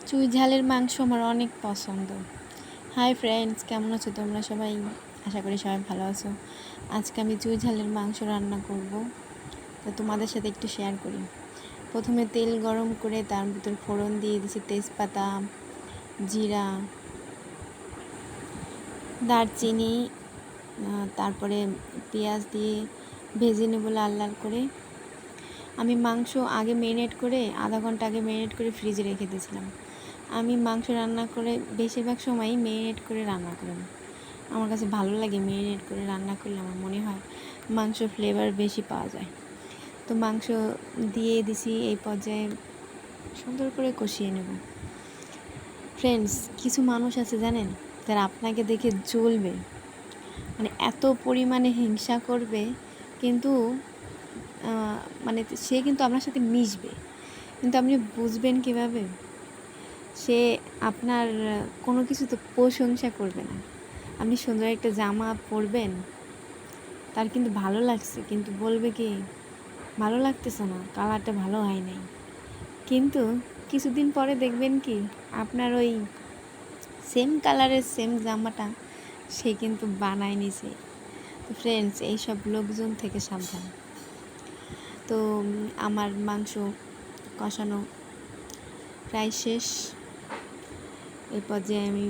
চুই ঝালের মাংস আমার অনেক পছন্দ। হাই ফ্রেন্ডস, কেমন আছো তোমরা সবাই? আশা করি সবাই ভালো আছো। আজকে আমি চুই ঝালের মাংস রান্না করব, তো তোমাদের সাথে একটু শেয়ার করি। প্রথমে তেল গরম করে তার ভিতর ফোড়ন দিয়ে দিয়েছি তেজপাতা, জিরা, দারচিনি, তারপরে পেঁয়াজ দিয়ে ভেজে নেব লাল লাল করে। আমি মাংস আগে ম্যারিনেট করে আধা ঘন্টা আগে ম্যারিনেট করে ফ্রিজে রেখে দিয়েছিলাম। আমি মাংস রান্না করে বেশিরভাগ সময়ই ম্যারিনেট করে রান্না করি। আমার কাছে ভালো লাগে ম্যারিনেট করে রান্না করলে, আমার মনে হয় মাংস ফ্লেভার বেশি পাওয়া যায়। তো মাংস দিয়ে দিছি, এই পর্যায়ে সুন্দর করে কষিয়ে নেব। ফ্রেন্ডস, কিছু মানুষ আছে জানেন, যারা আপনাকে দেখে জ্বলবে, মানে এত পরিমাণে হিংসা করবে, কিন্তু মানে সে কিন্তু আপনার সাথে মিশবে, কিন্তু আপনি বুঝবেন কীভাবে? সে আপনার কোনো কিছু তো প্রশংসা করবে না। আপনি সুন্দর একটা জামা পরবেন, তার কিন্তু ভালো লাগছে, কিন্তু বলবে কি ভালো লাগতেছে না, কালারটা ভালো হয় নাই। কিন্তু কিছুদিন পরে দেখবেন কি আপনার ওই সেম কালারের সেম জামাটা সে কিন্তু বানায় নিছে। তো ফ্রেন্ডস, এইসব লোকজন থেকে সাবধান। তো আমার মাংস কষানো প্রায় শেষ। এই পর্যায়ে আমি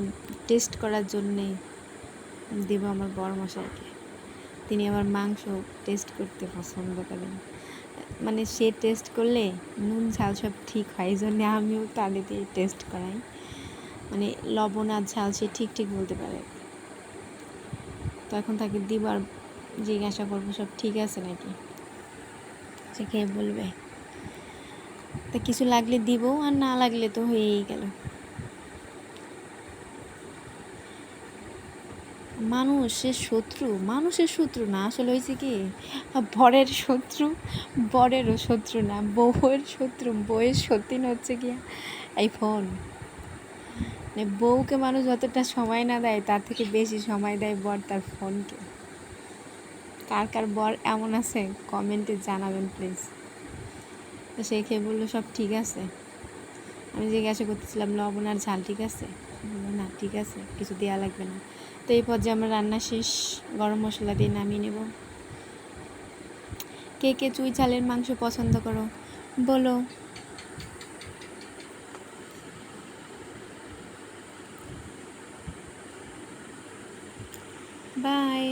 টেস্ট করার জন্যে দেব আমার বড় মশাইকে। তিনি আমার মাংস টেস্ট করতে পছন্দ করেন, মানে সে টেস্ট করলে নুন ঝাল সব ঠিক হয়, এই জন্যে আমিও তাদের দিয়ে টেস্ট করাই। মানে লবণ আর ঝাল সে ঠিক ঠিক বলতে পারে। তো এখন তাকে দিব আর জিজ্ঞাসা করবো সব ঠিক আছে নাকি, সে খেয়ে বলবে। তা কিছু লাগলে দিব, আর না লাগলে তো হয়েই গেল। মানুষের শত্রু না, আসলে হয়েছে কি, বরের শত্রু বরেরও শত্রু না, বউয়ের শত্রু বউয়ের সতীন হচ্ছে কি এই ফোন। মানে বউকে মানুষ যতটা সময় না দেয়, তার থেকে বেশি সময় দেয় বর তার ফোনকে। কার কার বর এমন আছে কমেন্টে জানাবেন প্লিজ। তো সে খেয়ে বললো সব ঠিক আছে। আমি জিজ্ঞাসা করতেছিলাম লবণ আর ঝাল ঠিক আছে, না ঠিক আছে, কিছু দেওয়া লাগবে না। তো এই পর্যায়ে আমার রান্না শেষ, গরম মশলা দিয়ে নামিয়ে নেব। কে কে চুই ঝালের মাংস পছন্দ করো বলো। বাই।